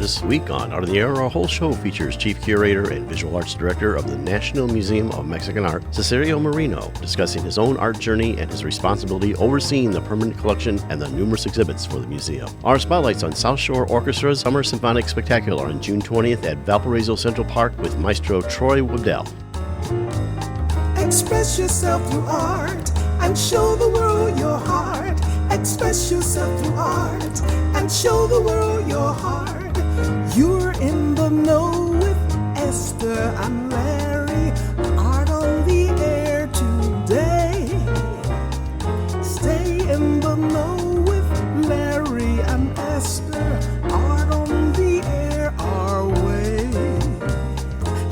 This week on Art in the Air, our whole show features Chief Curator and Visual Arts Director of the National Museum of Mexican Art, Cesáreo Moreno, discussing his own art journey and his responsibility overseeing the permanent collection and the numerous exhibits for the museum. Our spotlights on South Shore Orchestra's Summer Symphonic Spectacular on June 20th at Valparaiso Central Park with Maestro Troy Webdell. Express yourself through art and show the world your heart. Express yourself through art and show the world your heart. You're in the know with Esther and Larry. Art on the air today. Stay in the know with Larry and Esther. Art on the air our way.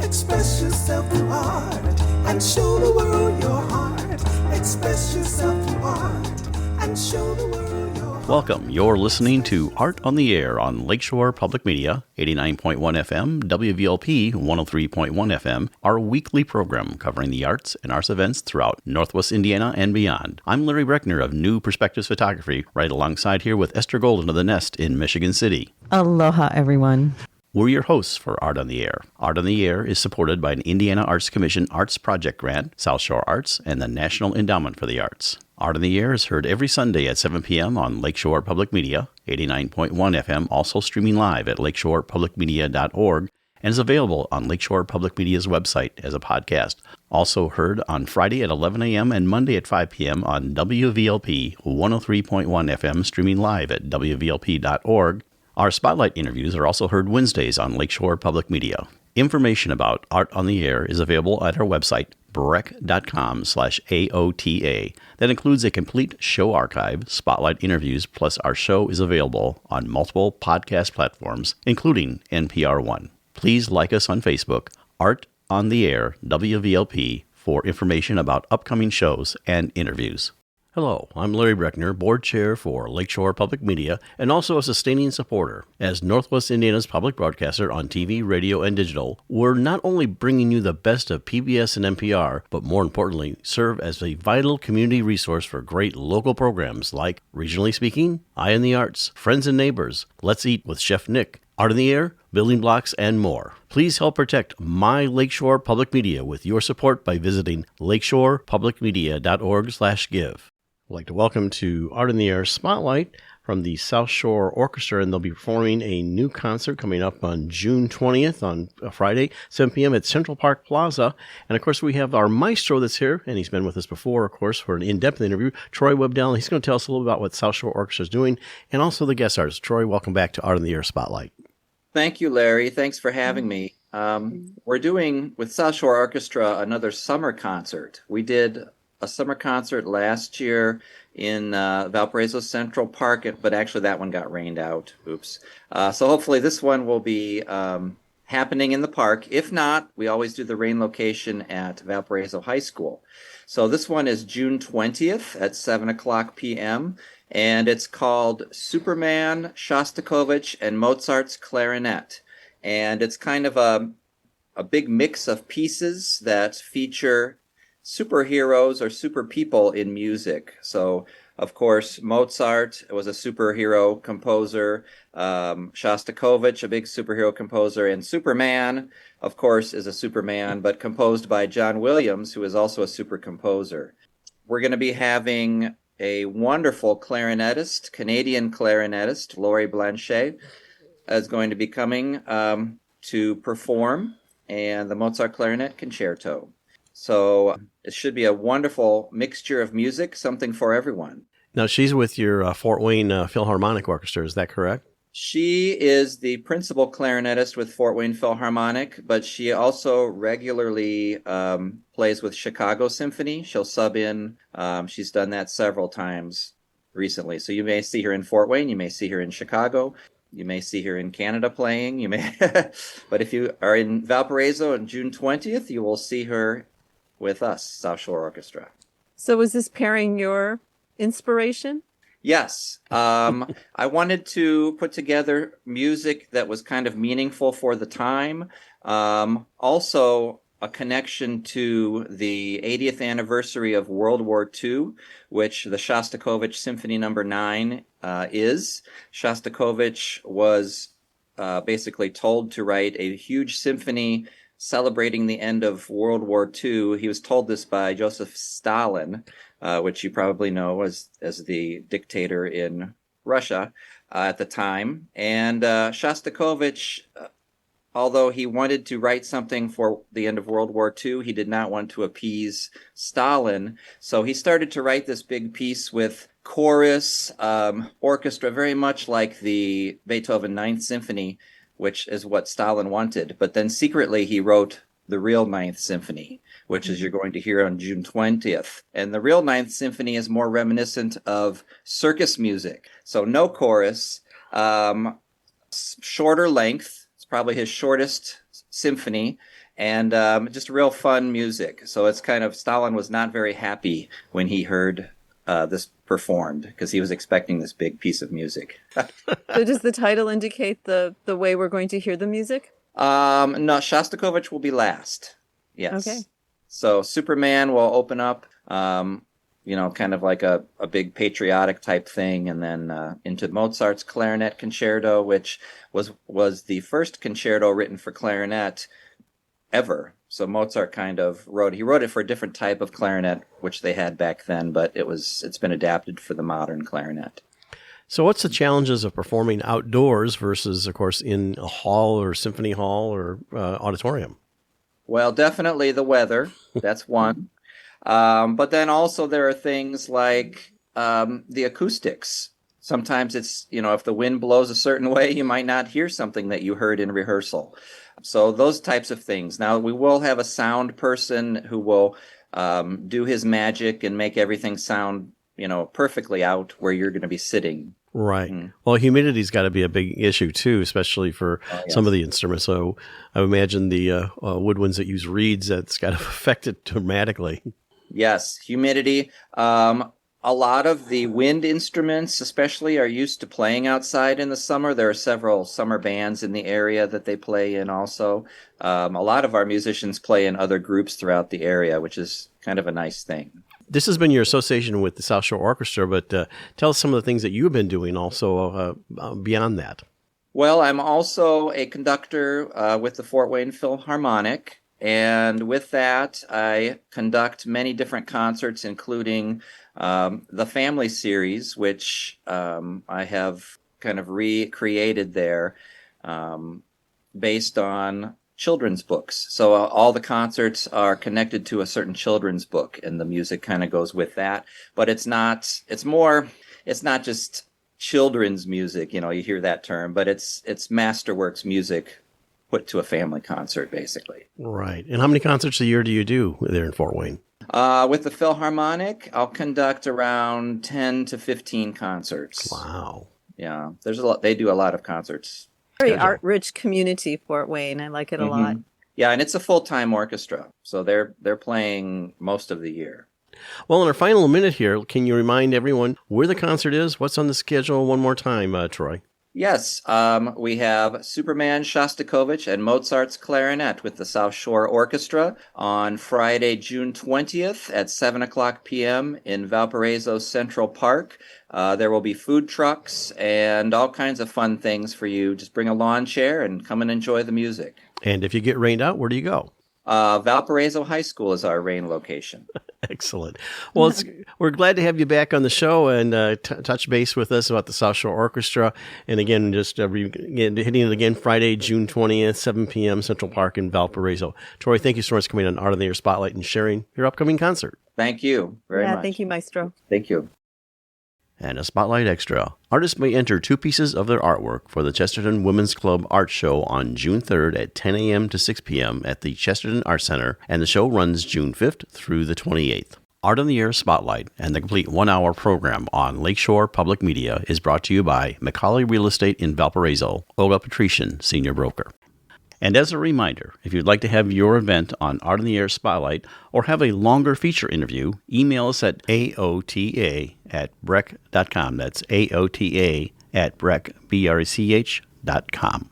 Express yourself through art and show the world your heart. Express yourself through art and show the world your heart. Welcome. You're listening to Art on the Air on Lakeshore Public Media, 89.1 FM, WVLP 103.1 FM, our weekly program covering the arts and arts events throughout Northwest Indiana and beyond. I'm Larry Breckner of New Perspectives Photography, right alongside here with Esther Golden of The Nest in Michigan City. Aloha, everyone. We're your hosts for Art on the Air. Art on the Air is supported by an Indiana Arts Commission Arts Project Grant, South Shore Arts, and the National Endowment for the Arts. Art on the Air is heard every Sunday at 7 p.m. on Lakeshore Public Media, 89.1 FM, also streaming live at lakeshorepublicmedia.org, and is available on Lakeshore Public Media's website as a podcast. Also heard on Friday at 11 a.m. and Monday at 5 p.m. on WVLP 103.1 FM, streaming live at wvlp.org. Our Spotlight interviews are also heard Wednesdays on Lakeshore Public Media. Information about Art on the Air is available at our website, breck.com/AOTA. That includes a complete show archive, Spotlight interviews, plus our show is available on multiple podcast platforms, including NPR One. Please like us on Facebook, Art on the Air, WVLP, for information about upcoming shows and interviews. Hello, I'm Larry Breckner, Board Chair for Lakeshore Public Media and also a sustaining supporter. As Northwest Indiana's public broadcaster on TV, radio, and digital, we're not only bringing you the best of PBS and NPR, but more importantly, serve as a vital community resource for great local programs like Regionally Speaking, Eye in the Arts, Friends and Neighbors, Let's Eat with Chef Nick, Art in the Air, Building Blocks, and more. Please help protect my Lakeshore Public Media with your support by visiting lakeshorepublicmedia.org/give. I'd like to welcome to Art in the Air Spotlight from the South Shore Orchestra, and they'll be performing a new concert coming up on June 20th on Friday, 7 p.m. at Central Park Plaza. And, of course, we have our maestro that's here, and he's been with us before, of course, for an in-depth interview, Troy Webdell. He's going to tell us a little about what South Shore Orchestra is doing, and also the guest artists. Troy, welcome back to Art in the Air Spotlight. Thank you, Larry. Thanks for having me. We're doing, with South Shore Orchestra, another summer concert. We did a summer concert last year in Valparaiso Central Park, but actually that one got rained out. Oops. So hopefully this one will be happening in the park. If not, we always do the rain location at Valparaiso High School. So this one is June 20th at 7 o'clock p.m., and it's called Superman, Shostakovich, and Mozart's Clarinet. And it's kind of a big mix of pieces that feature superheroes or super people in music. So, of course, Mozart was a superhero composer, Shostakovich, a big superhero composer, and Superman, of course, is a Superman, but composed by John Williams, who is also a super composer. We're going to be having a wonderful clarinetist, Canadian clarinetist, Laurie Blanchet, is going to be coming to perform, and the Mozart Clarinet Concerto. So it should be a wonderful mixture of music, something for everyone. Now, she's with your Fort Wayne Philharmonic Orchestra, is that correct? She is the principal clarinetist with Fort Wayne Philharmonic, but she also regularly plays with Chicago Symphony. She'll sub in. She's done that several times recently. So you may see her in Fort Wayne. You may see her in Chicago. You may see her in Canada playing. You may, but if you are in Valparaiso on June 20th, you will see her with us, South Shore Orchestra. So was this pairing your inspiration? Yes. I wanted to put together music that was kind of meaningful for the time. Also, a connection to the 80th anniversary of World War II, which the Shostakovich Symphony No. 9 is. Shostakovich was basically told to write a huge symphony celebrating the end of World War II. He was told this by Joseph Stalin, which you probably know as the dictator in Russia at the time. And Shostakovich, although he wanted to write something for the end of World War II, he did not want to appease Stalin. So he started to write this big piece with chorus, orchestra, very much like the Beethoven Ninth Symphony, which is what Stalin wanted. But then secretly he wrote the real Ninth Symphony, which is you're going to hear on June 20th. And the real Ninth Symphony is more reminiscent of circus music. So no chorus, shorter length. It's probably his shortest symphony, and just real fun music. So it's kind of, Stalin was not very happy when he heard this performed, because he was expecting this big piece of music. So does the title indicate the way we're going to hear the music? No, Shostakovich will be last. Yes. Okay. So Superman will open up, kind of like a big patriotic type thing, and then into Mozart's Clarinet Concerto, which was the first concerto written for clarinet ever. So Mozart kind of wrote it for a different type of clarinet, which they had back then, but it's been adapted for the modern clarinet. So what's the challenges of performing outdoors versus, of course, in a hall or symphony hall or auditorium? Well, definitely the weather. That's one. But then also there are things like the acoustics. Sometimes it's, if the wind blows a certain way, you might not hear something that you heard in rehearsal. So those types of things. Now, we will have a sound person who will do his magic and make everything sound, perfectly out where you're going to be sitting. Right. Mm. Well, humidity's got to be a big issue, too, especially for some of the instruments. So I imagine the woodwinds that use reeds, that's got to affect it dramatically. Yes, humidity. A lot of the wind instruments, especially, are used to playing outside in the summer. There are several summer bands in the area that they play in also. A lot of our musicians play in other groups throughout the area, which is kind of a nice thing. This has been your association with the South Shore Orchestra, but tell us some of the things that you've been doing also beyond that. Well, I'm also a conductor with the Fort Wayne Philharmonic. And with that, I conduct many different concerts, including the Family Series, which I have kind of recreated there based on children's books. So all the concerts are connected to a certain children's book, and the music kind of goes with that. But it's not just children's music, you hear that term, but it's masterworks music put to a family concert, basically. Right. And how many concerts a year do you do there in Fort Wayne? With the Philharmonic, I'll conduct around 10 to 15 concerts. Wow. Yeah. There's a lot. They do a lot of concerts. Very art-rich community, Fort Wayne. I like it a lot. Yeah, and it's a full-time orchestra, so they're playing most of the year. Well, in our final minute here, can you remind everyone where the concert is? What's on the schedule one more time, Troy? Yes, we have Superman, Shostakovich, and Mozart's Clarinet with the South Shore Orchestra on Friday, June 20th at 7 o'clock p.m. in Valparaiso Central Park. There will be food trucks and all kinds of fun things for you. Just bring a lawn chair and come and enjoy the music. And if you get rained out, where do you go? Valparaiso High School is our rain location. Excellent. Well, we're glad to have you back on the show and touch base with us about the South Shore Orchestra. And again, just hitting it again Friday, June 20th, 7 p.m., Central Park in Valparaiso. Troy, thank you so much for coming on Art on the Air Spotlight and sharing your upcoming concert. Thank you very much. Thank you, Maestro. Thank you. And a Spotlight Extra. Artists may enter 2 pieces of their artwork for the Chesterton Women's Club Art Show on June 3rd at 10 a.m. to 6 p.m. at the Chesterton Art Center, and the show runs June 5th through the 28th. Art on the Air Spotlight and the complete 1-hour program on Lakeshore Public Media is brought to you by McCauley Real Estate in Valparaiso, Olga Patrician, Senior Broker. And as a reminder, if you'd like to have your event on Art on the Air Spotlight or have a longer feature interview, email us at aota@brech.com. That's aota@brech.com.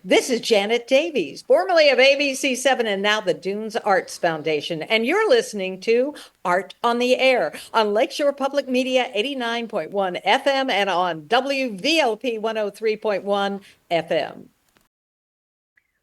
This is Janet Davies, formerly of ABC7 and now the Dunes Arts Foundation, and you're listening to Art on the Air on Lakeshore Public Media 89.1 FM and on WVLP 103.1 FM.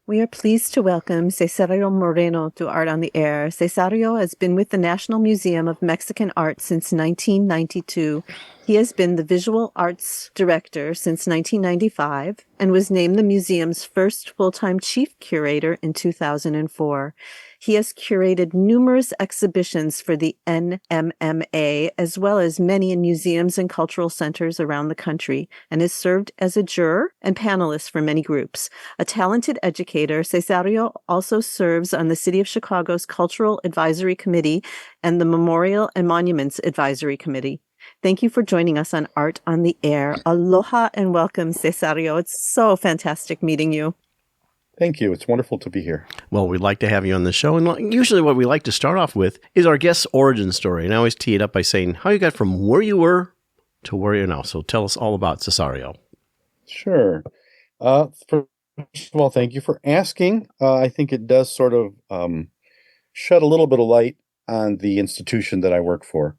We are pleased to welcome Cesáreo Moreno to Art on the Air. Cesáreo has been with the National Museum of Mexican Art since 1992. He has been the Visual Arts Director since 1995 and was named the museum's first full-time chief curator in 2004. He has curated numerous exhibitions for the NMMA, as well as many in museums and cultural centers around the country, and has served as a juror and panelist for many groups. A talented educator, Cesáreo also serves on the City of Chicago's Cultural Advisory Committee and the Memorial and Monuments Advisory Committee. Thank you for joining us on Art on the Air. Aloha and welcome, Cesáreo. It's so fantastic meeting you. Thank you. It's wonderful to be here. Well, we'd like to have you on the show. And usually what we like to start off with is our guest's origin story. And I always tee it up by saying how you got from where you were to where you're now. So tell us all about Cesáreo. Sure. First of all, thank you for asking. I think it does sort of shed a little bit of light on the institution that I work for,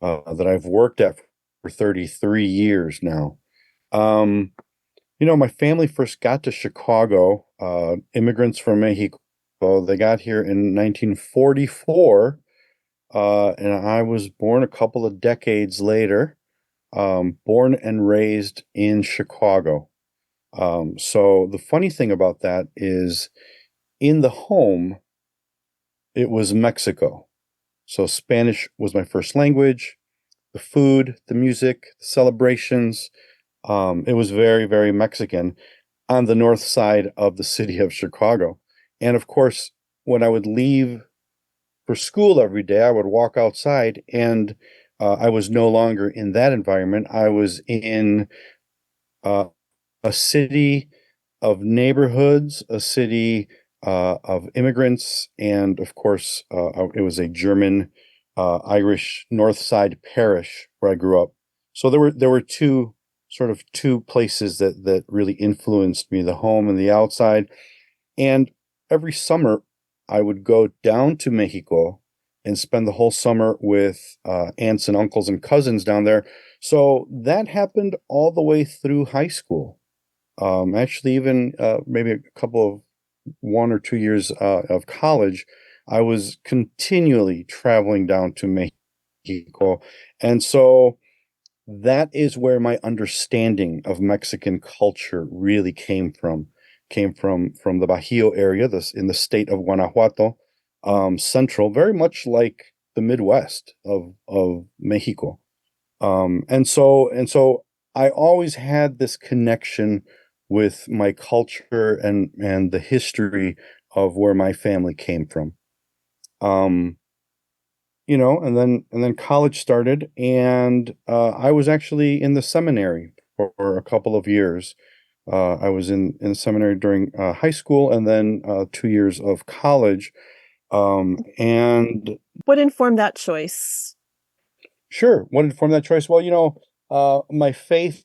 that I've worked at for 33 years now. My family first got to Chicago, immigrants from Mexico. They got here in 1944, and I was born a couple of decades later, born and raised in Chicago. So the funny thing about that is in the home, it was Mexico. So Spanish was my first language, the food, the music, the celebrations. It was very, very Mexican on the north side of the city of Chicago. And of course, when I would leave for school every day, I would walk outside and I was no longer in that environment. I was in a city of neighborhoods, a city of immigrants, and of course, it was a German, Irish North Side parish where I grew up. So there were two places that really influenced me, the home and the outside. And every summer, I would go down to Mexico and spend the whole summer with aunts and uncles and cousins down there. So that happened all the way through high school. Actually, even maybe a couple of 1 or 2 years of college, I was continually traveling down to Mexico. And so that is where my understanding of Mexican culture really came from the Bajío area, in the state of Guanajuato, central, very much like the Midwest of Mexico. And so I always had this connection with my culture and the history of where my family came from. And then college started, and I was actually in the seminary for a couple of years. I was in seminary during high school, and then 2 years of college. And What informed that choice? Sure, what informed that choice? Well, my faith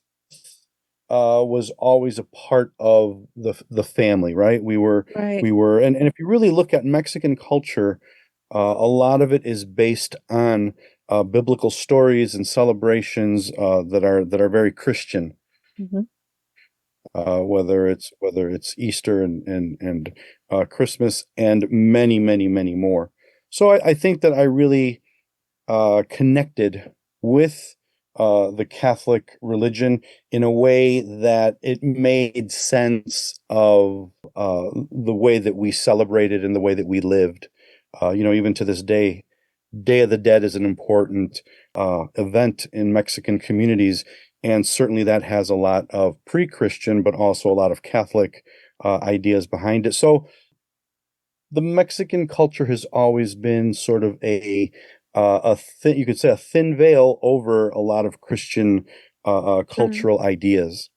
was always a part of the family, right? Right. And if you really look at Mexican culture, a lot of it is based on biblical stories and celebrations that are very Christian. Mm-hmm. Whether it's Easter and Christmas and many, many, many more. So I think that I really connected with the Catholic religion in a way that it made sense of the way that we celebrated and the way that we lived. Even to this day, Day of the Dead is an important event in Mexican communities, and certainly that has a lot of pre-Christian, but also a lot of Catholic ideas behind it. So the Mexican culture has always been sort of you could say a thin veil over a lot of Christian cultural ideas.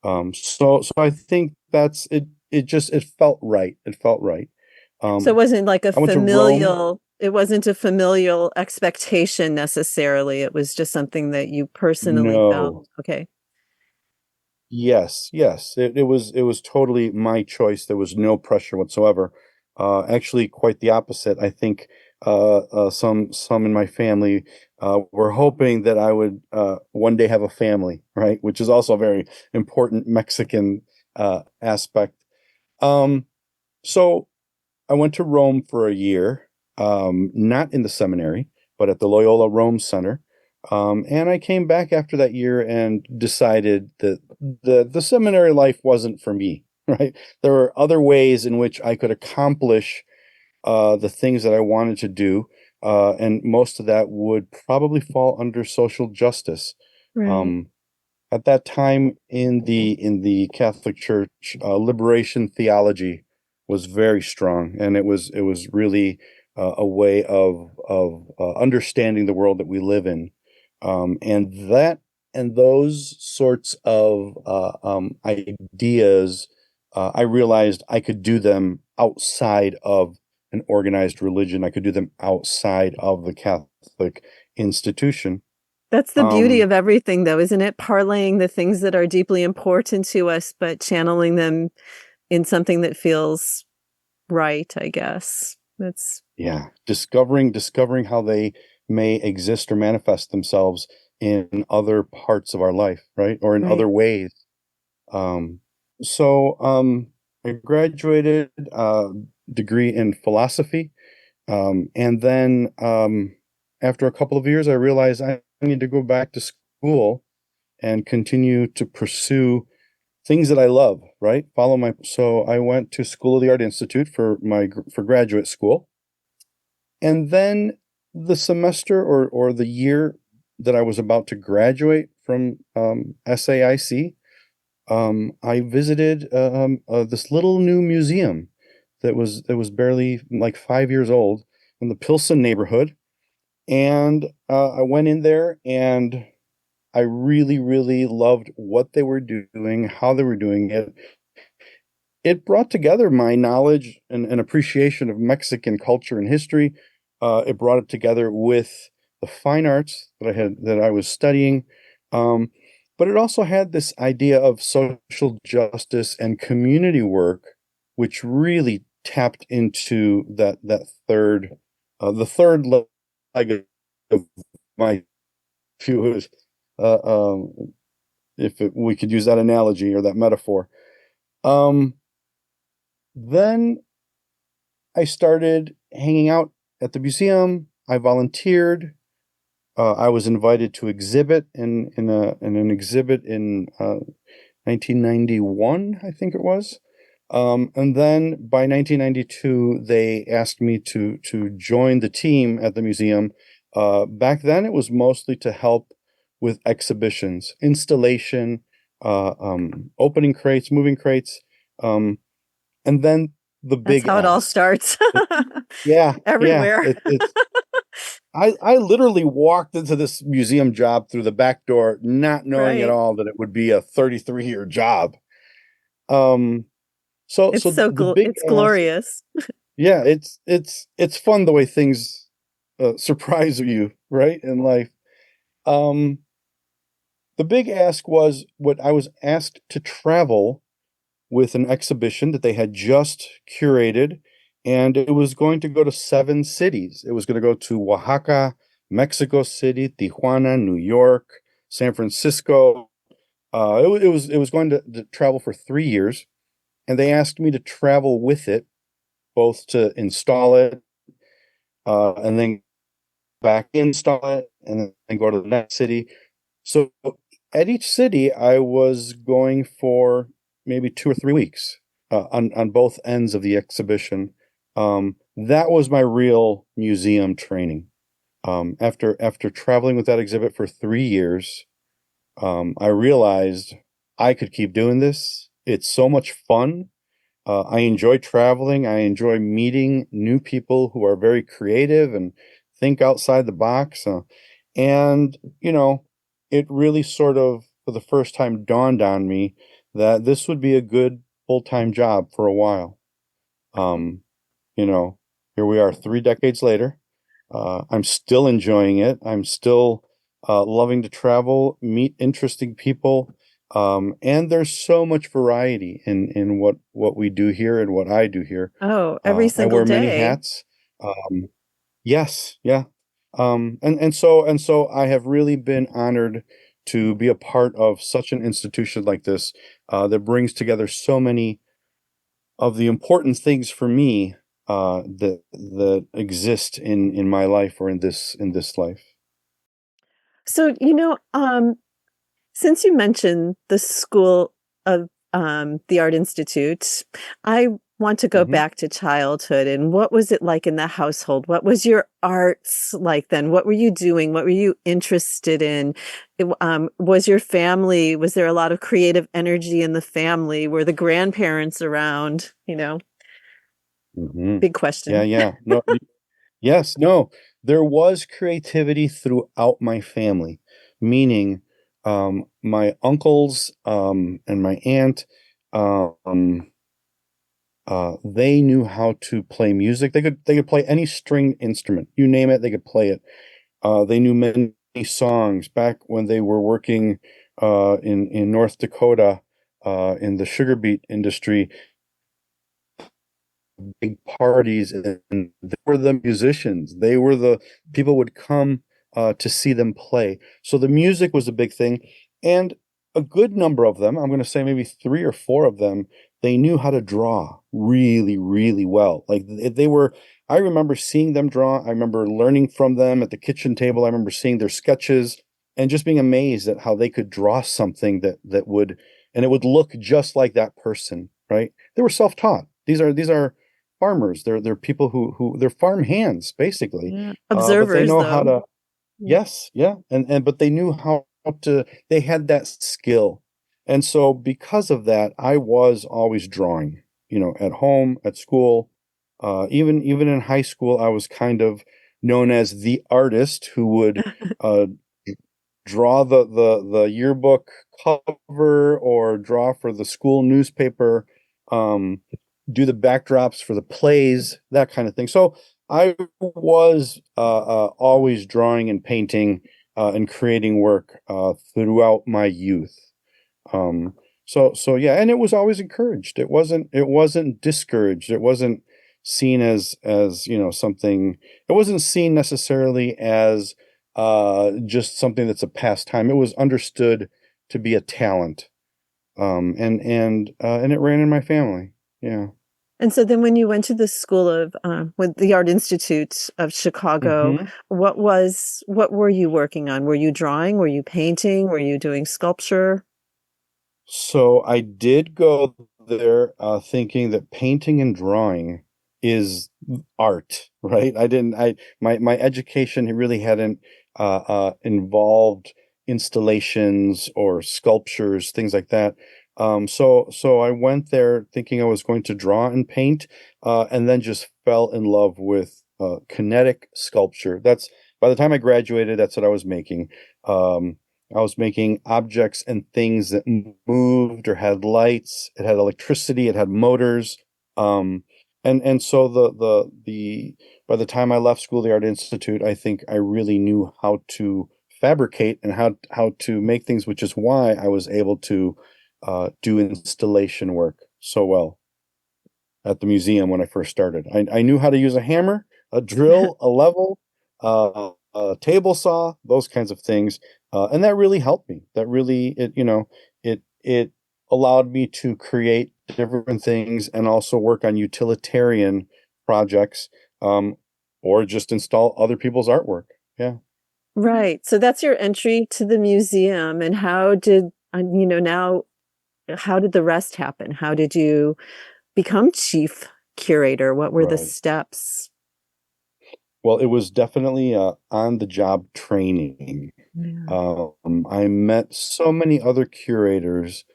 So I think that's it. It felt right. It felt right. So it wasn't like I went to Rome. it wasn't a familial expectation necessarily. It was just something that you personally felt. No. Okay. Yes, yes. It was totally my choice. There was no pressure whatsoever. Actually, quite the opposite. I think some in my family were hoping that I would one day have a family, right? Which is also a very important Mexican aspect. Um, so I went to Rome for a year, not in the seminary, but at the Loyola Rome Center. And I came back after that year and decided that the seminary life wasn't for me, right? There were other ways in which I could accomplish the things that I wanted to do, and most of that would probably fall under social justice. Right. Um, at that time in the Catholic Church, liberation theology was very strong, and it was really a way of understanding the world that we live in, and that and those sorts of ideas. I realized I could do them outside of an organized religion. I could do them outside of the Catholic institution. That's the beauty Um, of everything, though, isn't it? Parlaying the things that are deeply important to us, but channeling them in something that feels right, I guess. That's Yeah, discovering how they may exist or manifest themselves in other parts of our life, right? Or in right. other ways. Um, so I graduated degree in philosophy. And then after a couple of years, I realized I need to go back to school and continue to pursue things that I love, right? So I went to School of the Art Institute for graduate school. And then the semester or the year that I was about to graduate from SAIC, I visited this little new museum that was barely like 5 years old in the Pilsen neighborhood, and I went in there and I really, really loved what they were doing, how they were doing it. It brought together my knowledge and appreciation of Mexican culture and history. It brought it together with the fine arts that I was studying. Um, but it also had this idea of social justice and community work, which really tapped into that third the third leg of my, if you would, uh, um, we could use that analogy or that metaphor. Um, then I started hanging out at the museum. I volunteered. I was invited to exhibit in an exhibit in 1991, I think it was. And then by 1992, they asked me to join the team at the museum. Back then, it was mostly to help with exhibitions, installation, opening crates, moving crates, and then the That's big how it all ask. starts. Yeah, yeah. Everywhere. I literally walked into this museum job through the back door, not knowing at Right. all that it would be a 33-year job. Um, so It's so the big it's ask, glorious. yeah, it's fun the way things surprise you, right, in life. Um, the big ask was what I was asked to travel with an exhibition that they had just curated, and it was going to go to 7 cities. It was going to go to Oaxaca, Mexico City, Tijuana, New York, San Francisco. It was going to travel for 3 years, and they asked me to travel with it, both to install it, and then back install it, and then go to the next city. So at each city, I was going for maybe 2 or 3 weeks on both ends of the exhibition. That was my real museum training. After traveling with that exhibit for 3 years, I realized I could keep doing this. It's so much fun. I enjoy traveling. I enjoy meeting new people who are very creative and think outside the box. And, it really sort of, for the first time, dawned on me that this would be a good full-time job for a while. Um, you know, Here we are 3 decades later. I'm still enjoying it. I'm still loving to travel, meet interesting people, And there's so much variety in what we do here and what I do here. Oh, every I single wear many day. hats. Yes, yeah. And so I have really been honored to be a part of such an institution like this, that brings together so many of the important things for me, that exist in my life or in this life. So, since you mentioned the School of the Art Institute, I want to go Hmm. back to childhood and what was it like in the household? What was your arts like then? What were you doing? What were you interested in? Was your family, was there a lot of creative energy in the family? Were the grandparents around? Hmm. Big Yeah, question. yeah. No, yes, no. There was creativity throughout my family, meaning, my uncles, and my aunt, um, they knew how to play music. They could play any string instrument. You name it, they could play it. They knew many songs back when they were working, in North Dakota, in the sugar beet industry, big parties, and they were the musicians. They were the people would come, to see them play. So the music was a big thing, and a good number of them, I'm going to say maybe three or four of them, they knew how to draw really, really well. Like they were. I remember seeing them draw. I remember learning from them at the kitchen table. I remember seeing their sketches and just being amazed at how they could draw something that would, and it would look just like that person. Right? They were self-taught. These are farmers. They're people who they're farm hands basically. Yeah. But they Observers, know how though. to. Yeah. Yes, yeah, and but they knew how to. They had that skill, and so because of that, I was always drawing. At home, at school, even in high school, I was kind of known as the artist who would, uh, draw the yearbook cover or draw for the school newspaper, um, do the backdrops for the plays, that kind of thing. So I was, always drawing and painting, and creating work, throughout my youth. Um, so yeah, and it was always encouraged. It wasn't discouraged. It wasn't seen as something. It wasn't seen necessarily as, just something that's a pastime. It was understood to be a talent. And it ran in my family. Yeah. And so then when you went to the school of, with the Art Institute of Chicago, Hmm. what were you working on? Were you drawing? Were you painting? Were you doing sculpture? So I did go there, thinking that painting and drawing is art, right? I didn't. My education really hadn't, involved installations or sculptures, things like that. So I went there thinking I was going to draw and paint, and then just fell in love with, kinetic sculpture. That's by the time I graduated, that's what I was making. Um, I was making objects and things that moved or had lights. It had electricity. It had motors. Um, and so the by the time I left school, the Art Institute, I think I really knew how to fabricate and how to make things, which is why I was able to, do installation work so well at the museum when I first started. I knew how to use a hammer, a drill, a level, a table saw, those kinds of things, and that really helped me. That really it allowed me to create different things and also work on utilitarian projects, or just install other people's artwork. Yeah. Right. So that's your entry to the museum. And how did, now, how did the rest happen? How did you become chief curator? What were the Right. steps? Well, it was definitely, on the job training. Yeah. I met so many other curators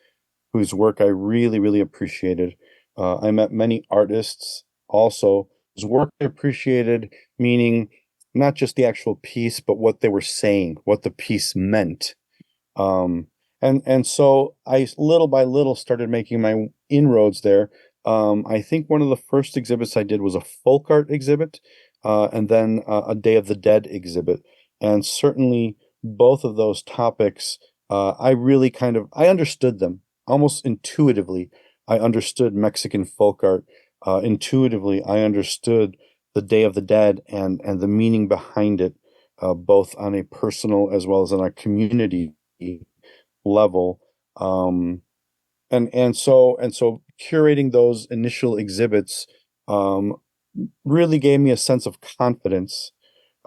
whose work I really, really appreciated. I met many artists also whose work I appreciated, meaning not just the actual piece, but what they were saying, what the piece meant. Um, and so I little by little started making my inroads there. I think one of the first exhibits I did was a folk art exhibit, and then, a Day of the Dead exhibit. And certainly both of those topics, I really I understood them almost intuitively. I understood Mexican folk art. Intuitively, I understood the Day of the Dead and the meaning behind it, both on a personal as well as on a community level. And so curating those initial exhibits um, really gave me a sense of confidence.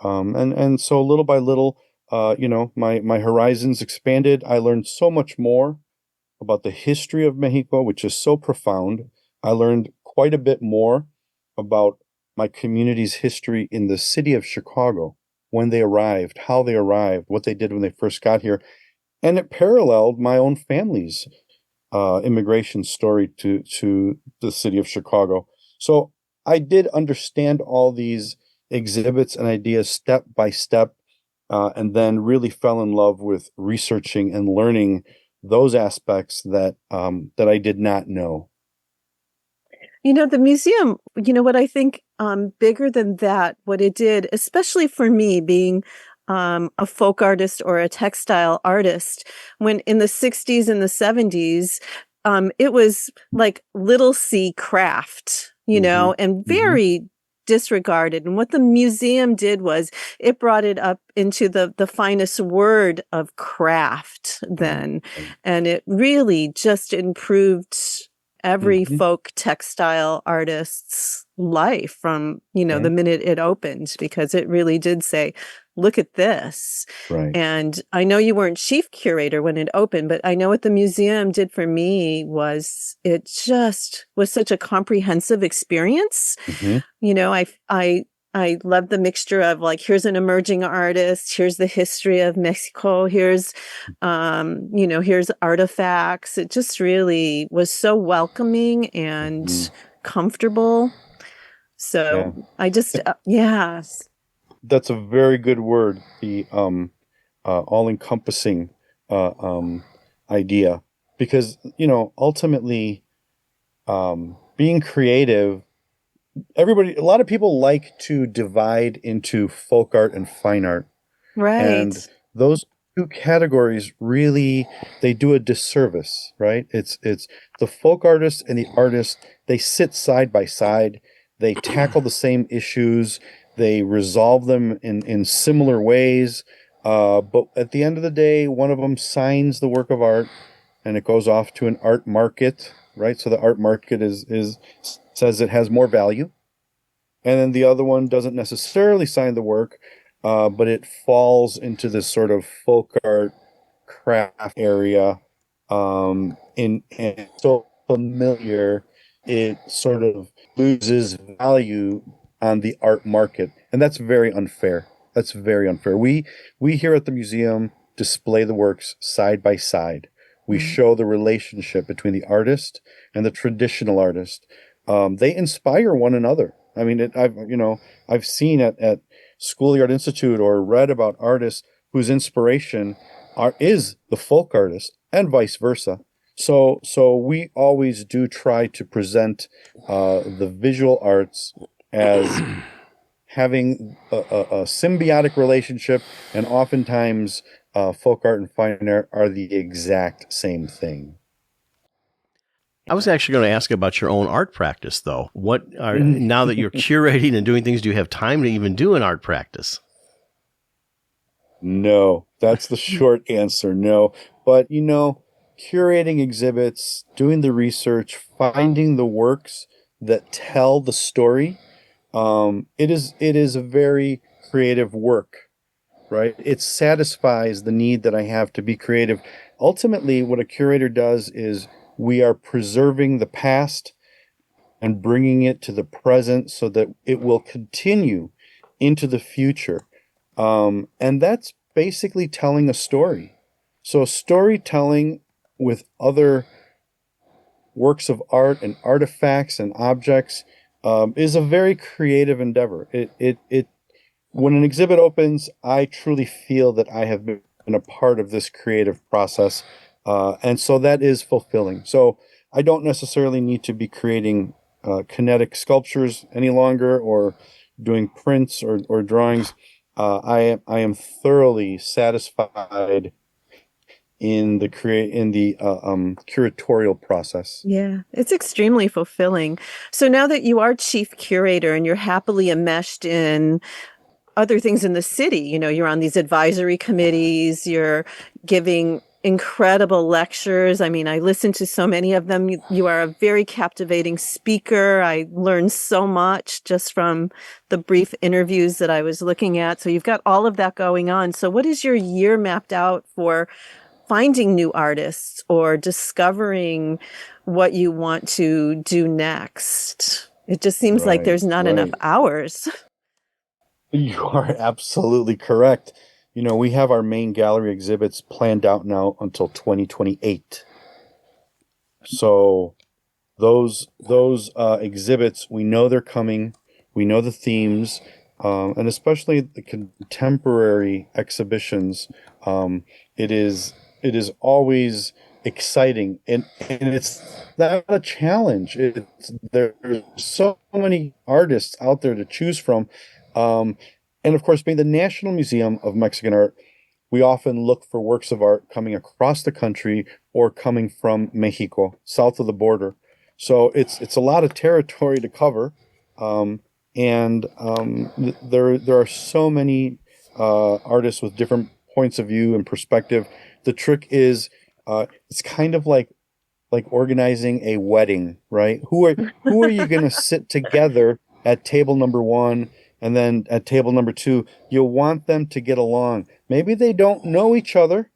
And so little by little, my horizons expanded. I learned so much more about the history of Mexico, which is so profound. I learned quite a bit more about my community's history in the city of Chicago, when they arrived, how they arrived, what they did when they first got here. And it paralleled my own family's immigration story to the city of Chicago. So I did understand all these exhibits and ideas step by step, and then really fell in love with researching and learning those aspects that I did not know. The museum, what I think bigger than that, what it did, especially for me being a folk artist or a textile artist, when in the 60s and the 70s, it was like little c craft, and very disregarded. And what the museum did was it brought it up into the finest word of craft then. And it really just improved every folk textile artist's life from, the minute it opened, because it really did say, look at this. Right. And I know you weren't chief curator when it opened, but I know what the museum did for me was it just was such a comprehensive experience. I love the mixture of like, here's an emerging artist, here's the history of Mexico, here's artifacts. It just really was so welcoming and comfortable. So I just, yes. That's a very good word, the all-encompassing idea, because ultimately, being creative, a lot of people like to divide into folk art and fine art. Right. And those two categories really, they do a disservice, right? It's the folk artist and the artist, they sit side by side, they tackle the same issues, they resolve them in similar ways, but at the end of the day, one of them signs the work of art and it goes off to an art market, right? So the art market says it has more value. And then the other one doesn't necessarily sign the work, but it falls into this sort of folk art craft area, and so familiar, it sort of loses value on the art market, and that's very unfair. That's very unfair. We here at the museum display the works side by side. We show the relationship between the artist and the traditional artist. They inspire one another. I mean, I've seen at School Art Institute or read about artists whose inspiration is the folk artist and vice versa. So we always do try to present the visual arts as having a symbiotic relationship, and oftentimes folk art and fine art are the exact same thing. I was actually going to ask about your own art practice, though. Now that you're curating and doing things, do you have time to even do an art practice? No, that's the short answer. No, but curating exhibits, doing the research, finding the works that tell the story, it is a very creative work, right? It satisfies the need that I have to be creative. Ultimately, what a curator does is we are preserving the past and bringing it to the present so that it will continue into the future. And that's basically telling a story. So storytelling with other works of art and artifacts and objects is a very creative endeavor. When an exhibit opens, I truly feel that I have been a part of this creative process. And so that is fulfilling. So I don't necessarily need to be creating kinetic sculptures any longer or doing prints or drawings. I am thoroughly satisfied in the curatorial process. Yeah, it's extremely fulfilling. So now that you are chief curator and you're happily enmeshed in other things in the city, you're on these advisory committees, you're giving incredible lectures. I mean, I listened to so many of them. You are a very captivating speaker. I learned so much just from the brief interviews that I was looking at. So you've got all of that going on. So what is your year mapped out for finding new artists or discovering what you want to do next? It just seems like there's not enough hours. You are absolutely correct. We have our main gallery exhibits planned out now until 2028. So those exhibits, we know they're coming. We know the themes, and especially the contemporary exhibitions. It is always exciting, and it's not a challenge. There's so many artists out there to choose from. And of course, being the National Museum of Mexican Art, we often look for works of art coming across the country or coming from Mexico, south of the border. So it's a lot of territory to cover, and there are so many artists with different points of view and perspective. The trick is it's kind of like organizing a wedding, right? Who are you going to sit together at table number one? And then at table number two, you want them to get along. Maybe they don't know each other,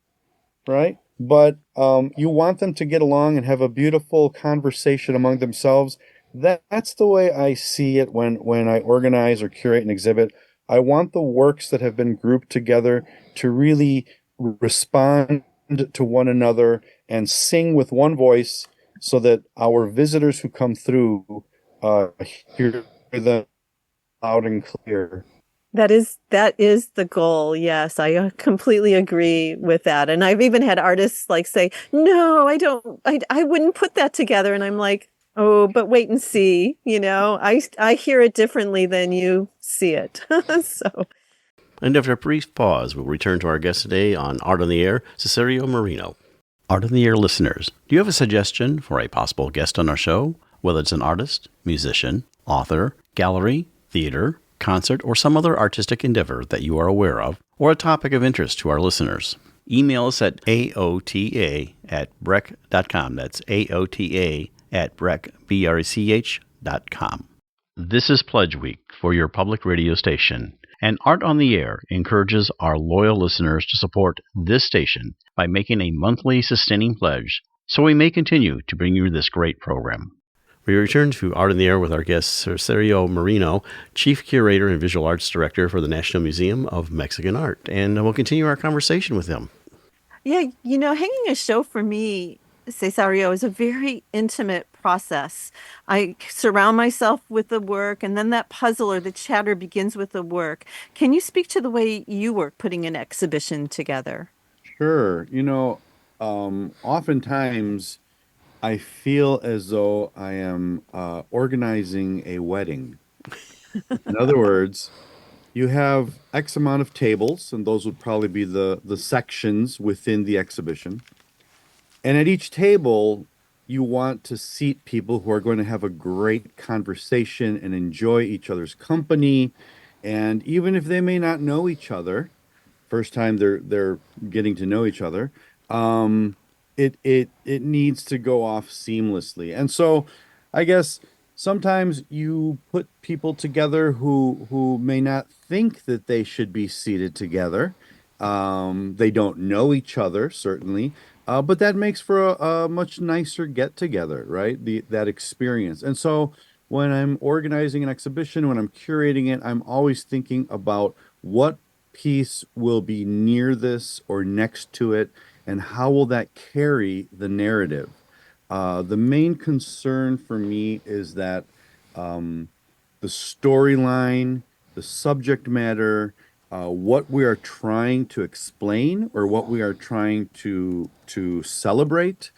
right? But you want them to get along and have a beautiful conversation among themselves. That's the way I see it when I organize or curate an exhibit. I want the works that have been grouped together to really respond to one another and sing with one voice so that our visitors who come through hear them loud and clear. That is the goal. Yes, I completely agree with that. And I've even had artists say, "No, I wouldn't put that together." And I'm like, "Oh, but wait and see. I hear it differently than you see it." So. And after a brief pause, we'll return to our guest today on Art on the Air, Cesáreo Moreno. Art on the Air listeners, do you have a suggestion for a possible guest on our show? Whether it's an artist, musician, author, gallery, theater, concert, or some other artistic endeavor that you are aware of, or a topic of interest to our listeners. Email us at aota@brech.com. That's aota@brech.com. This is Pledge Week for your public radio station, and Art on the Air encourages our loyal listeners to support this station by making a monthly sustaining pledge so we may continue to bring you this great program. We return to Art in the Air with our guest, Cesáreo Moreno, Chief Curator and Visual Arts Director for the National Museum of Mexican Art. And we'll continue our conversation with him. Yeah, hanging a show for me, Cesáreo, is a very intimate process. I surround myself with the work, and then that puzzle or the chatter begins with the work. Can you speak to the way you work putting an exhibition together? Sure. Oftentimes I feel as though I am organizing a wedding. In other words, you have X amount of tables, and those would probably be the sections within the exhibition. And at each table, you want to seat people who are going to have a great conversation and enjoy each other's company. And even if they may not know each other, first time they're getting to know each other, it needs to go off seamlessly. And so I guess sometimes you put people together who may not think that they should be seated together. They don't know each other, certainly, but that makes for a much nicer get together, right? That experience. And so when I'm organizing an exhibition, when I'm curating it, I'm always thinking about what piece will be near this or next to it, and how will that carry the narrative? The main concern for me is that the storyline, the subject matter, what we are trying to explain or what we are trying to celebrate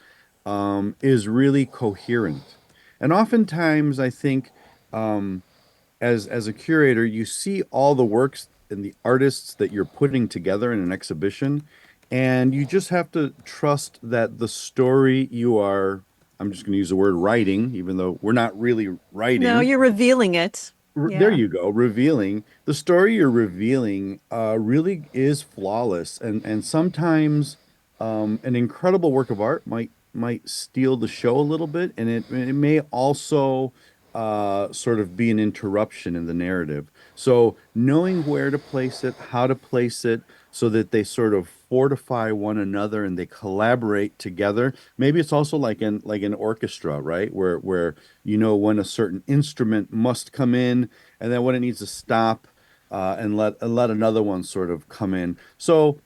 is really coherent. And oftentimes, I think as a curator, you see all the works and the artists that you're putting together in an exhibition, And you just have to trust that the story you are, I'm just going to use the word writing, even though we're not really No, writing. you're revealing it. There Yeah. you go, revealing the story you're revealing really is flawless, and sometimes an incredible work of art might steal the show a little bit, and it may also sort of be an interruption in the narrative. So knowing where to place it, how to place it, so that they sort of fortify one another and they collaborate together. Maybe it's also like an orchestra, right? Where you know when a certain instrument must come in and then when it needs to stop and let another one sort of come in. So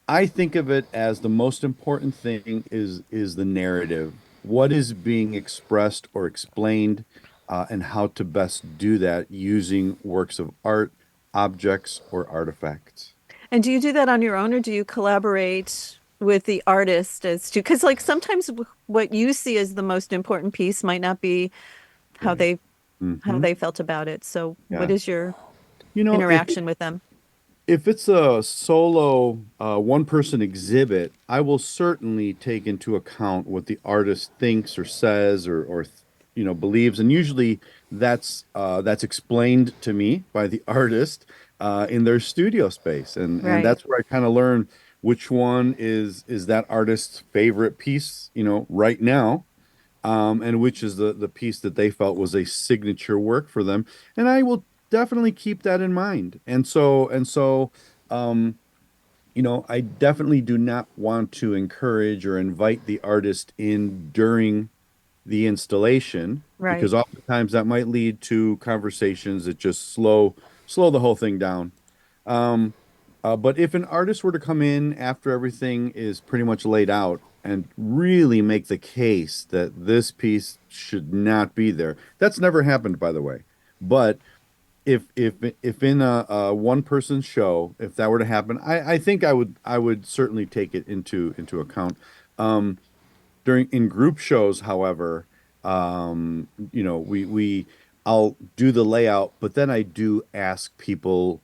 I think of it as the most important thing is the narrative. What is being expressed or explained, and how to best do that using works of art, objects, or artifacts. And do you do that on your own or do you collaborate with the artist as to, because like sometimes what you see as the most important piece might not be how Right. how Hmm. they felt about it. So what Yeah. is your You know, interaction with them? if it's a solo one person exhibit, I will certainly take into account what the artist thinks or says or you know believes, and usually that's explained to me by the artist in their studio space, and Right. that's where I kind of learn which one is that artist's favorite piece, you know, right now, and which is the piece that they felt was a signature work for them. And I will definitely keep that in mind. Um, you know, I definitely do not want to encourage or invite the artist in during the installation Right. because oftentimes that might lead to conversations that just slow the whole thing down. Um, but if an artist were to come in after everything is pretty much laid out and really make the case that this piece should not be there, that's never happened, by the way. But if in a one person show, if that were to happen, I think I would certainly take it into account. Um, during in group shows, however, you know, we I'll do the layout, but then I do ask people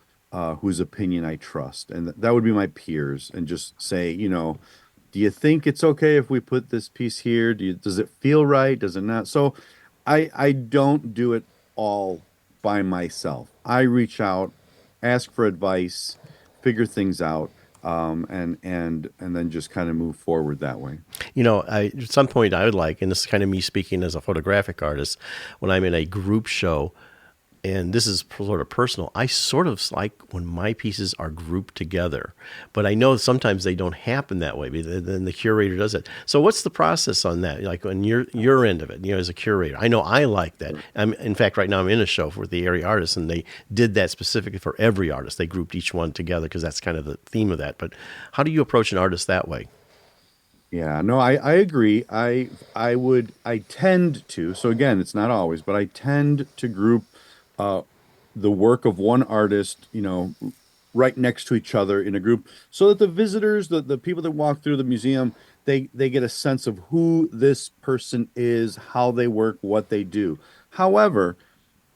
whose opinion I trust, and that would be my peers, and just say, you know, do you think it's okay if we put this piece here? Does it feel right? Does it not? So I don't do it all by myself. I reach out, ask for advice, figure things out, and then just kind of move forward that way. You know, at some point I would like, and this is kind of me speaking as a photographic artist, when I'm in a group show, and this is sort of personal, I sort of like when my pieces are grouped together. But I know sometimes they don't happen that way. Then the curator does it. So what's the process on that? Like on your end of it, you know, as a curator, I know I like that. In fact, right now I'm in a show for the area artists, and they did that specifically for every artist. They grouped each one together because that's kind of the theme of that. But how do you approach an artist that way? Yeah, no, I agree. I tend to, so again, it's not always, but I tend to group uh the work of one artist, you know, right next to each other in a group so that the visitors, the people that walk through the museum, they get a sense of who this person is, how they work, what they do. However,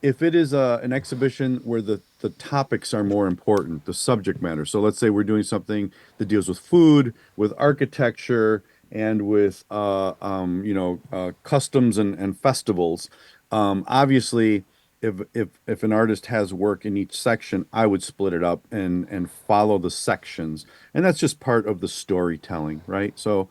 if it is an exhibition where the topics are more important, the subject matter. So let's say we're doing something that deals with food, with architecture, and with you know, customs and festivals. Obviously, if an artist has work in each section, I would split it up and follow the sections, and that's just part of the storytelling, right? So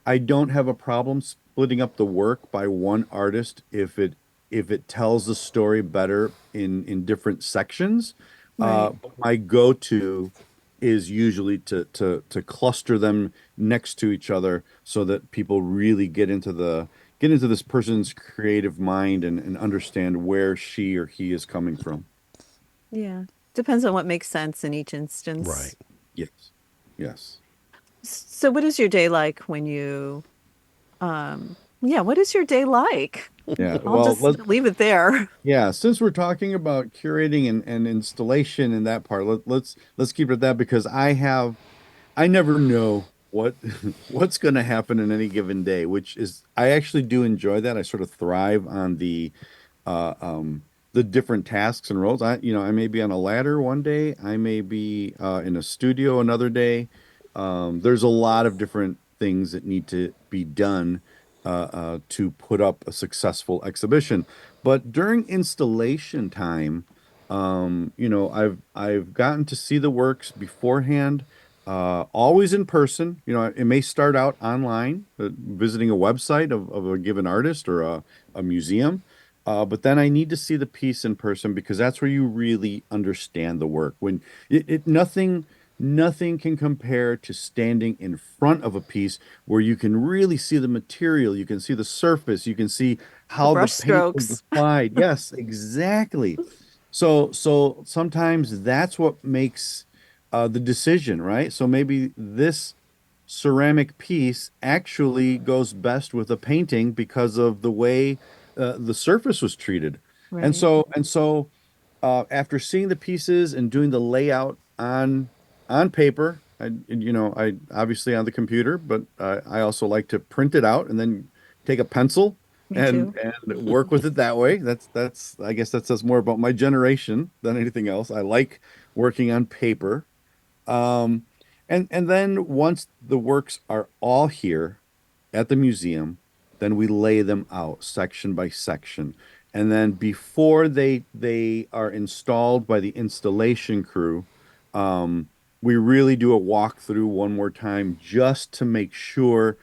I don't have a problem splitting up the work by one artist if it tells the story better in different sections. Right. But my go-to is usually to cluster them next to each other so that people really get into this person's creative mind and understand where she or he is coming from. Yeah. Depends on what makes sense in each instance. Right. Yes. Yes. So what is your day like when you yeah, what is your day like? Yeah. I'll Well, just leave it there. yeah, since we're talking about curating and installation and that part, let's keep it at that because I never know what what's going to happen in any given day, which is I actually do enjoy that. I sort of thrive on uh, um, the different tasks and roles. I may be on a ladder one day, I may be in a studio another day. There's a lot of different things that need to be done to put up a successful exhibition. But during installation time, I've gotten to see the works beforehand, always in person. It may start out online, visiting a website of a given artist or a museum. But then I need to see the piece in person because that's where you really understand the work. When nothing can compare to standing in front of a piece where you can really see the material, you can see the surface, you can see The how the brush paint was strokes. applied. Yes, exactly. So sometimes that's what makes the decision, right? So maybe this ceramic piece actually goes best with a painting because of the way the surface was treated. And Right. so after seeing the pieces and doing the layout on paper, I obviously on the computer, but I also like to print it out and then take a pencil Me and too. and work with it that way. That's I guess that says more about my generation than anything else. I like working on paper. Um, and then once the works are all here at the museum, then we lay them out section by section. And then before they are installed by the installation crew, um, we really do a walkthrough one more time just to make sure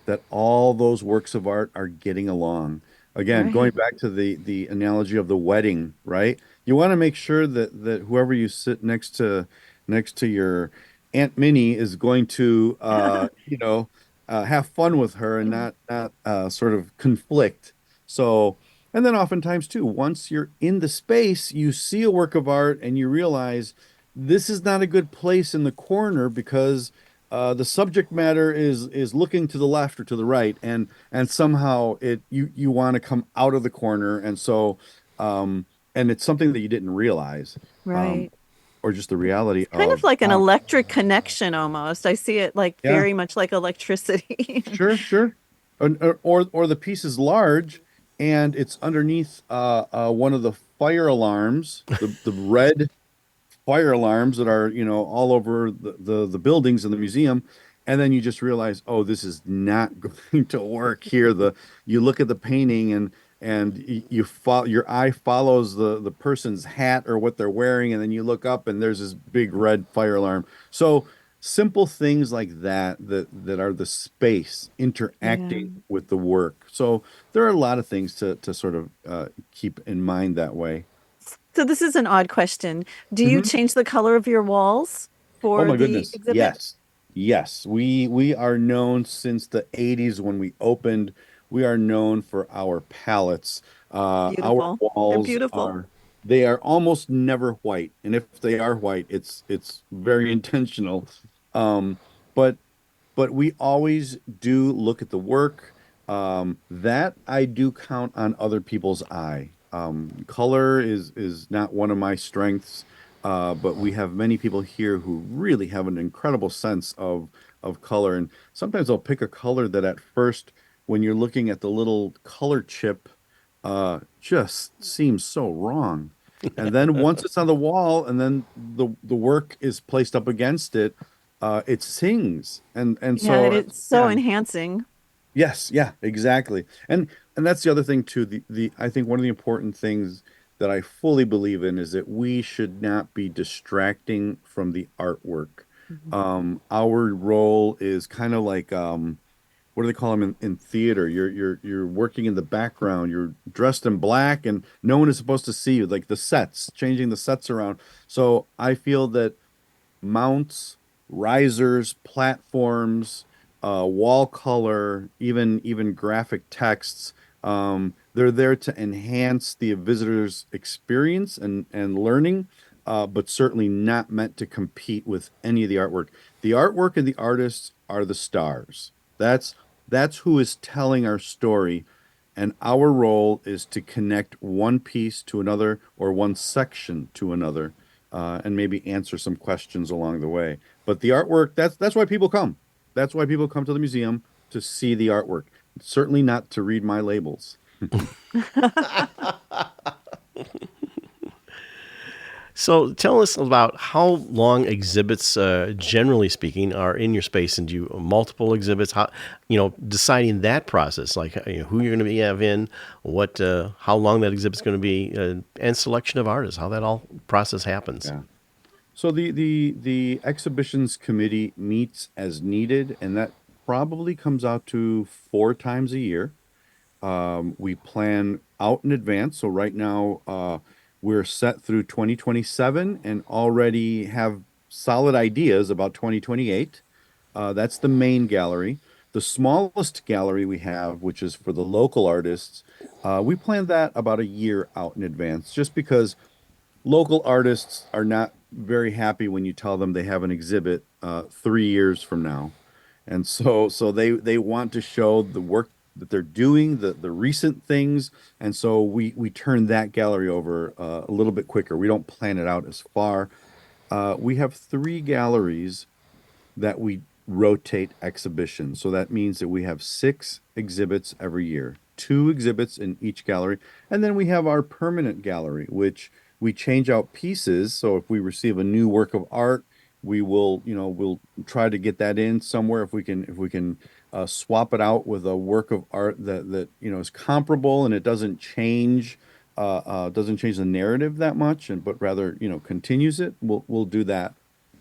that all those works of art are getting along. Again, going Right. back to the analogy of the wedding, right? You want to make sure that whoever you sit next to your Aunt Minnie is going to have fun with her and not sort of conflict. So, and then oftentimes too, once you're in the space, you see a work of art and you realize this is not a good place in the corner because the subject matter is looking to the left or to the right, and somehow you want to come out of the corner, and it's something that you didn't realize, um, Right. or just the reality Kind of of like an wow, electric connection almost. I see it like yeah. very much like electricity. Sure. Or the piece is large and it's underneath one of the fire alarms, the red fire alarms that are, all over the buildings in the museum. And then you just realize, oh, this is not going to work here. You look at the painting and you follow, your eye follows the person's hat or what they're wearing, and then you look up and there's this big red fire alarm. So simple things like that are the space Yeah. interacting with the work. So there are a lot of things to sort of keep in mind that way. So this is an odd question. Do you Mhm. change the color of your walls Oh for my the goodness. exhibit? Yes. Yes. We are known since the 80s when we opened. We are known for our palettes. Our Beautiful. They're walls beautiful. they are almost never white. And if they are white, it's very intentional. Um, but but we always do look at the work. That I do count on other people's eye. Color is not one of my strengths, but we have many people here who really have an incredible sense of color. And sometimes I'll pick a color that at first, when you're looking at the little color chip, just seems so wrong. And then once it's on the wall, and then the work is placed up against it, it sings. And Yeah, it so is so yeah, enhancing. yes, yeah, exactly. And that's the other thing too. The I think one of the important things that I fully believe in is that we should not be distracting from the artwork. Mhm. Our role is kind of like what do they call them in theater? You're working in the background. You're dressed in black, and no one is supposed to see you. Like the sets, changing the sets around. So I feel that mounts, risers, platforms, wall color, even graphic texts. They're there to enhance the visitor's experience and learning, but certainly not meant to compete with any of the artwork. The artwork and the artists are the stars. That's who is telling our story. And our role is to connect one piece to another or one section to another, and maybe answer some questions along the way. But the artwork, that's why people come. That's why people come to the museum to see the artwork. Certainly not to read my labels. So tell us about how long exhibits, generally speaking, are in your space, and do you multiple exhibits? How deciding that process, like who you're going to be have in, what, how long that exhibit's going to be, and selection of artists, how that all process happens. Yeah. So the exhibitions committee meets as needed, and that probably comes out to 4 times a year. We plan out in advance. So right now, we're set through 2027 and already have solid ideas about 2028. That's the main gallery. The smallest gallery we have, which is for the local artists, we plan that about a year out in advance, just because local artists are not very happy when you tell them they have an exhibit 3 years from now, and so they want to show the work that they're doing, the recent things, and so we turn that gallery over a little bit quicker. We don't plan it out as far. We have 3 galleries that we rotate exhibitions. So that means that we have 6 exhibits every year, 2 exhibits in each gallery. And then we have our permanent gallery, which we change out pieces. So if we receive a new work of art, we will, we'll try to get that in somewhere if we can swap it out with a work of art that is comparable and it doesn't change the narrative that much, and but rather continues it. We'll do that.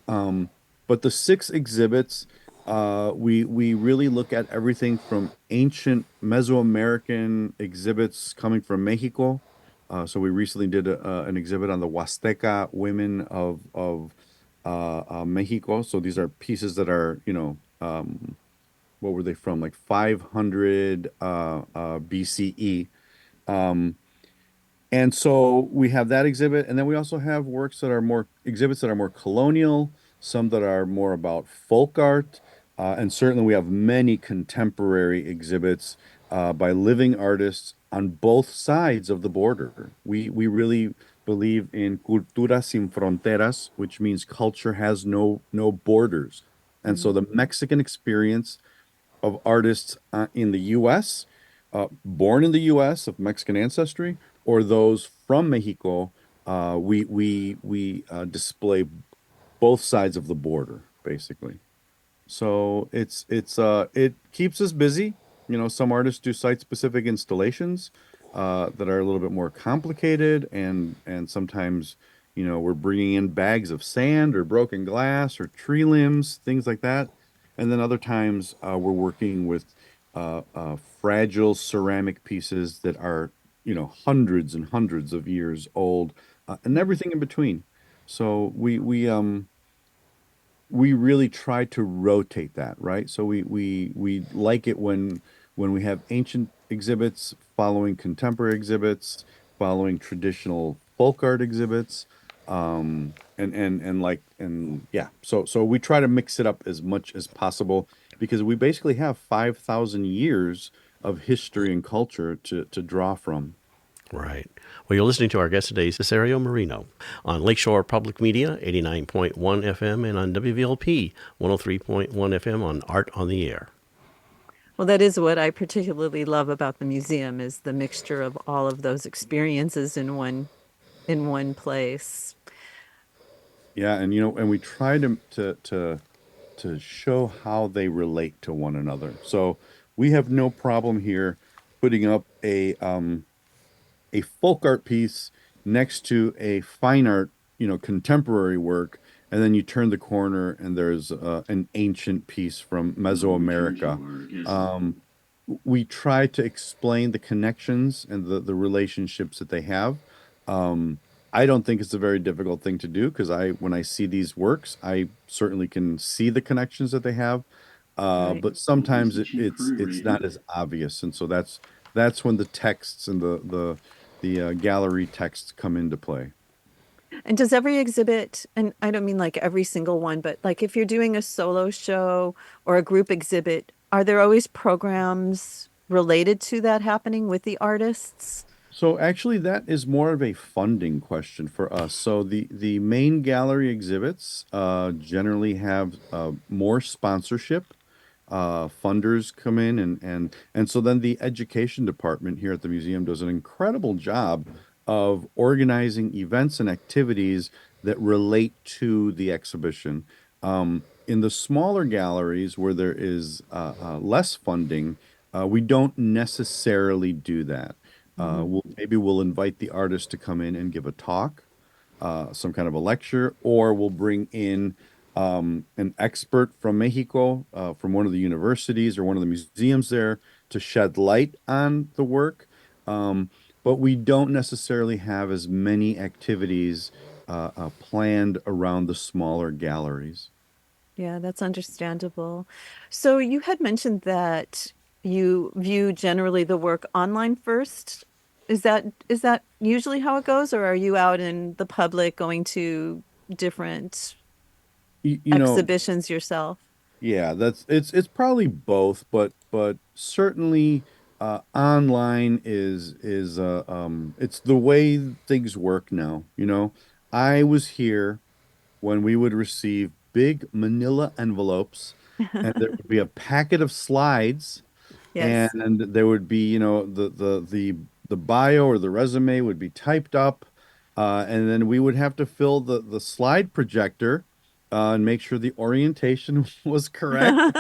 Um, but the 6 exhibits, we really look at everything from ancient Mesoamerican exhibits coming from Mexico. So we recently did an exhibit on the Huasteca women of Mexico. So these are pieces that are, what were they from? Like 500 BCE. Um, and so we have that exhibit, and then we also have works that are more exhibits that are more colonial, some that are more about folk art, and certainly we have many contemporary exhibits by living artists on both sides of the border. We really believe in cultura sin fronteras, which means culture has no borders. And so the Mexican experience of artists in the U.S., born in the U.S. of Mexican ancestry, or those from Mexico. We display both sides of the border, basically. So it keeps us busy. Some artists do site-specific installations that are a little bit more complicated, and sometimes we're bringing in bags of sand or broken glass or tree limbs, things like that. And then other times we're working with fragile ceramic pieces that are hundreds and hundreds of years old, and everything in between. So we really try to rotate that, right? So we like it when we have ancient exhibits following contemporary exhibits, following traditional folk art exhibits, and yeah. So we try to mix it up as much as possible because we basically have 5,000 years of history and culture to draw from. Right. Well, you're listening to our guest today, Cesáreo Moreno, on Lakeshore Public Media, 89.1 FM, and on WVLP, 103.1 FM on Art on the Air. Well, that is what I particularly love about the museum is the mixture of all of those experiences in one place. Yeah, and we try to show how they relate to one another. So we have no problem here putting up a folk art piece next to a fine art, contemporary work, and then you turn the corner and there's an ancient piece from Mesoamerica. We try to explain the connections and the relationships that they have. I don't think it's a very difficult thing to do because when I see these works, I certainly can see the connections that they have. Right. But sometimes it's not as obvious, and so that's when the texts and the gallery texts come into play. And does every exhibit, and I don't mean like every single one, but like if you're doing a solo show or a group exhibit, are there always programs related to that happening with the artists? So actually, that is more of a funding question for us. So the main gallery exhibits generally have more sponsorship. Funders come in, and so then the education department here at the museum does an incredible job of organizing events and activities that relate to the exhibition. In the smaller galleries where there is less funding, we don't necessarily do that. Maybe we'll invite the artist to come in and give a talk, some kind of a lecture, or we'll bring in an expert from Mexico, from one of the universities or one of the museums there to shed light on the work. But we don't necessarily have as many activities planned around the smaller galleries. Yeah, that's understandable. So you had mentioned that you view generally the work online first. Is that usually how it goes, or are you out in the public going to different You know, exhibitions yourself? yeah, it's probably both, but certainly online is it's the way things work now, you know. I was here when we would receive big manila envelopes, and there would be a packet of slides, Yes. and there would be, you know, the bio or the resume would be typed up, and then we would have to fill the slide projector and make sure the orientation was correct.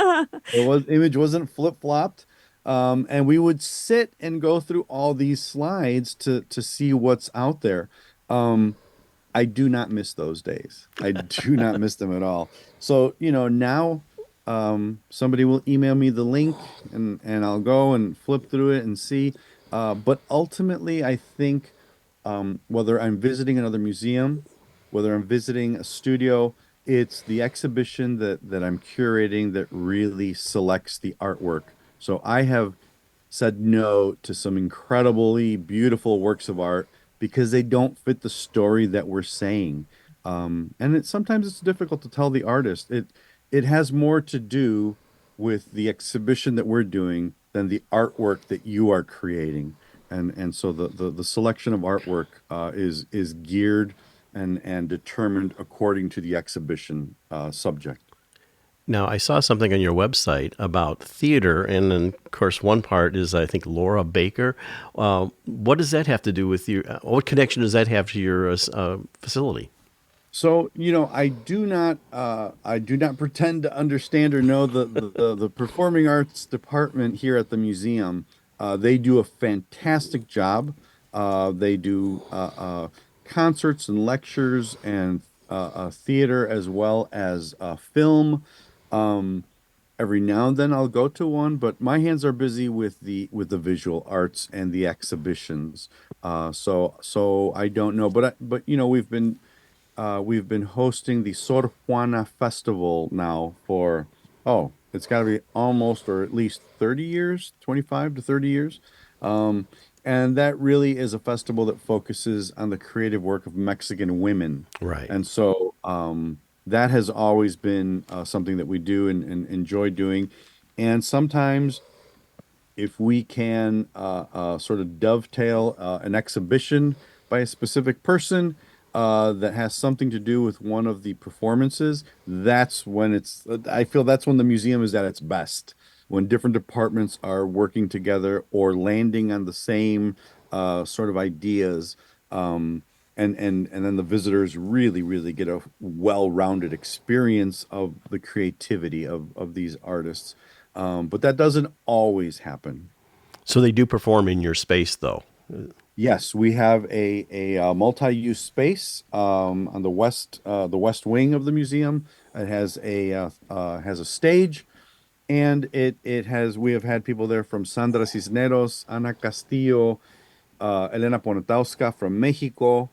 The image wasn't flip-flopped. And we would sit and go through all these slides to see what's out there. Um, I do not miss those days. I do not miss them at all. So, you know, now somebody will email me the link, and I'll go and flip through it and see. But ultimately, I think whether I'm visiting another museum, whether I'm visiting a studio, it's the exhibition that I'm curating that really selects the artwork. So I have said no to some incredibly beautiful works of art because they don't fit the story that we're saying. And sometimes it's difficult to tell the artist. It has more to do with the exhibition that we're doing than the artwork that you are creating. And so the selection of artwork is geared and determined according to the exhibition subject. Now, I saw something on your website about theater, and then, of course, one part is, I think, Laura Baker. What does that have to do with your? What connection does that have to your facility? So, you know, I do not pretend to understand or know the performing arts department here at the museum. They do a fantastic job. They do concerts and lectures and theater as well as film. Um, every now and then I'll go to one, but my hands are busy with the visual arts and the exhibitions. So I don't know, but you know, we've been hosting the Sor Juana Festival now for, oh, it's got to be almost or at least 30 years, 25 to 30 years. Um, and that really is a festival that focuses on the creative work of Mexican women. Right. And so that has always been something that we do and enjoy doing. And sometimes if we can sort of dovetail an exhibition by a specific person that has something to do with one of the performances, that's when I feel that's when the museum is at its best, when different departments are working together or landing on the same sort of ideas. And then the visitors really get a well-rounded experience of the creativity of these artists. But that doesn't always happen. So they do perform in your space, though. Yes, we have a multi-use space on the west wing of the museum. It has a stage, and it has we have had people there from Sandra Cisneros, Ana Castillo, Elena Poniatowska from Mexico,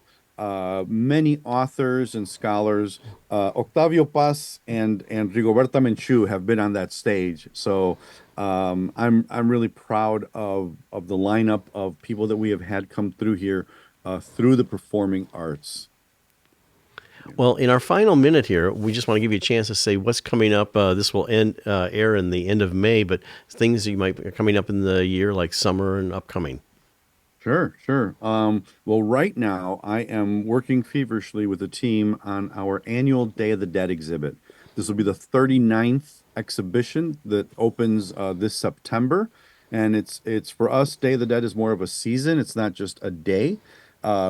many authors and scholars. Octavio Paz and Rigoberta Menchú have been on that stage. So I'm really proud of the lineup of people that we have had come through here through the performing arts. Well, in our final minute here, we just want to give you a chance to say what's coming up. This will air in the end of May, but things that you might be coming up in the year, like summer and upcoming. Sure. Well, right now I am working feverishly with the team on our annual Day of the Dead exhibit. This will be the 39th exhibition that opens this September, and it's for us. Day of the Dead is more of a season. It's not just a day.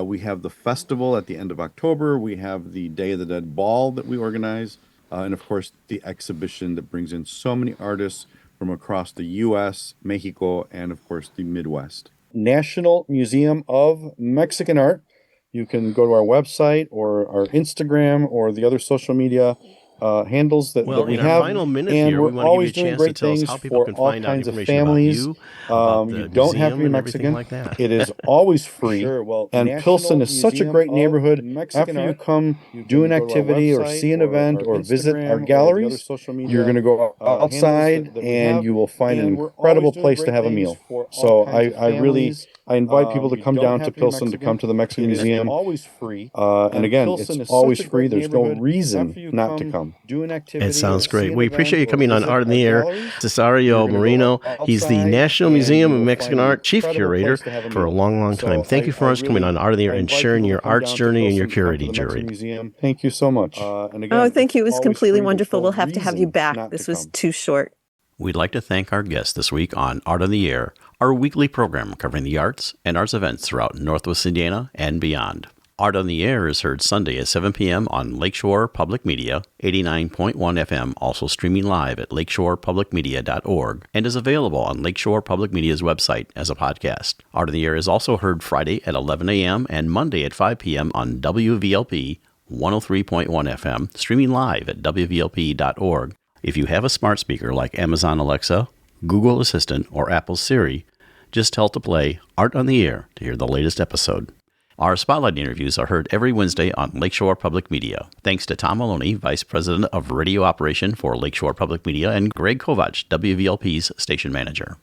We have the festival at the end of October. We have the Day of the Dead Ball that we organize. And of course, the exhibition that brings in so many artists from across the U.S., Mexico, and of course, the Midwest. National Museum of Mexican Art. You can go to our website or our Instagram or the other social media handles that we have. In our final minute and here, we're we want to always give you a doing chance to tell us great how things people for can all find out kinds of information families. about you, about You the don't have to be museum and everything Mexican. like that. It is always free. Sure, well, and National Pilsen is such a Museum great of neighborhood. Mexican After you Art, come you do can an go to our activity or website see an or event our or visit Instagram our or the galleries, other social media, you're going to go handles outside that we and have. you will find an And we're incredible always doing place to great have a things meal. for all So kinds of I really families. invite people to You come don't down have to to be Pilsen to Mexican. come to the Mexican It is Museum. always free. And again, Pilsen it's is always such a free. great There's no neighborhood. reason After you not to come, come. do an activity. It sounds or great. see an We appreciate you event or coming on visit Art in our the Air. galleries. Cesáreo You're gonna go Moreno. He's the outside National and Museum you of will Mexican find an Art Chief incredible Curator place to have a for a meal. long, long So time. Thank you for us coming on Art in the Air and sharing your art journey and your curating journey. Thank you so much. And again, Oh, thank you. It was it's always completely free. There's wonderful. no We'll have to have you reason back. not This to was come. too short. We'd like to thank our guests this week on Art on the Air, our weekly program covering the arts and arts events throughout Northwest Indiana and beyond. Art on the Air is heard Sunday at 7 p.m. on Lakeshore Public Media, 89.1 FM, also streaming live at lakeshorepublicmedia.org, and is available on Lakeshore Public Media's website as a podcast. Art on the Air is also heard Friday at 11 a.m. and Monday at 5 p.m. on WVLP 103.1 FM, streaming live at wvlp.org. If you have a smart speaker like Amazon Alexa, Google Assistant, or Apple Siri, just tell it to play Art on the Air to hear the latest episode. Our Spotlight interviews are heard every Wednesday on Lakeshore Public Media. Thanks to Tom Maloney, Vice President of Radio Operation for Lakeshore Public Media, and Greg Kovach, WVLP's Station Manager.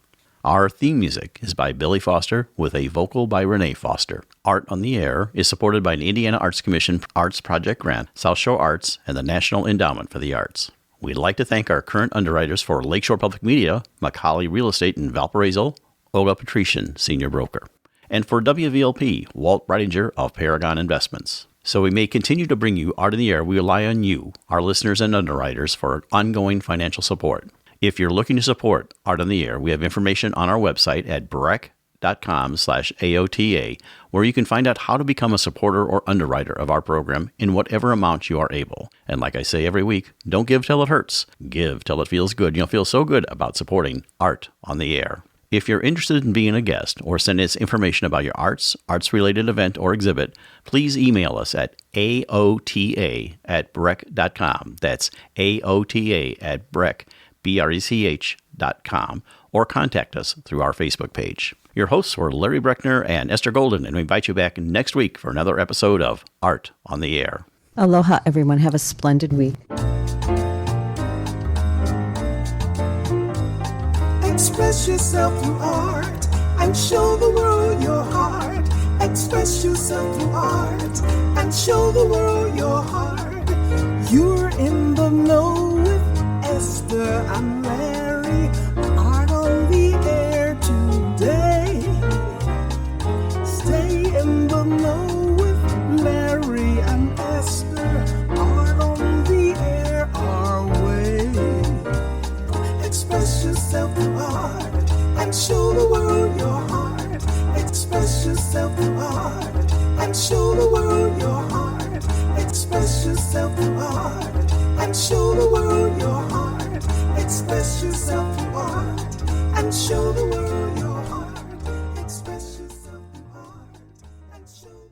Our theme music is by Billy Foster with a vocal by Renee Foster. Art on the Air is supported by an Indiana Arts Commission Arts Project grant, South Shore Arts, and the National Endowment for the Arts. We'd like to thank our current underwriters for Lakeshore Public Media, Macaulay Real Estate in Valparaiso, Olga Patrician, Senior Broker. And for WVLP, Walt Breidinger of Paragon Investments. So we may continue to bring you Art in the Air. We rely on you, our listeners and underwriters, for ongoing financial support. If you're looking to support Art on the Air, we have information on our website at breck.com/AOTA, where you can find out how to become a supporter or underwriter of our program in whatever amount you are able. And like I say every week, don't give till it hurts. Give till it feels good. You'll feel so good about supporting Art on the Air. If you're interested in being a guest or send us information about your arts-related event or exhibit, please email us at aota@breck.com. That's aota@breck.com, or contact us through our Facebook page. Your hosts were Larry Breckner and Esther Golden, and we invite you back next week for another episode of Art on the Air. Aloha, everyone. Have a splendid week. Express yourself through art and show the world your heart. Express yourself through art and show the world your heart. You're in the know with Esther and Larry. Art on the Air today. Stay in the know with Larry and Esther. Art on the Air our way. Express yourself through art and show the world your heart. Express yourself through art and show the world your heart. Express yourself through art and show the world your heart. Express yourself through art and show the world your heart.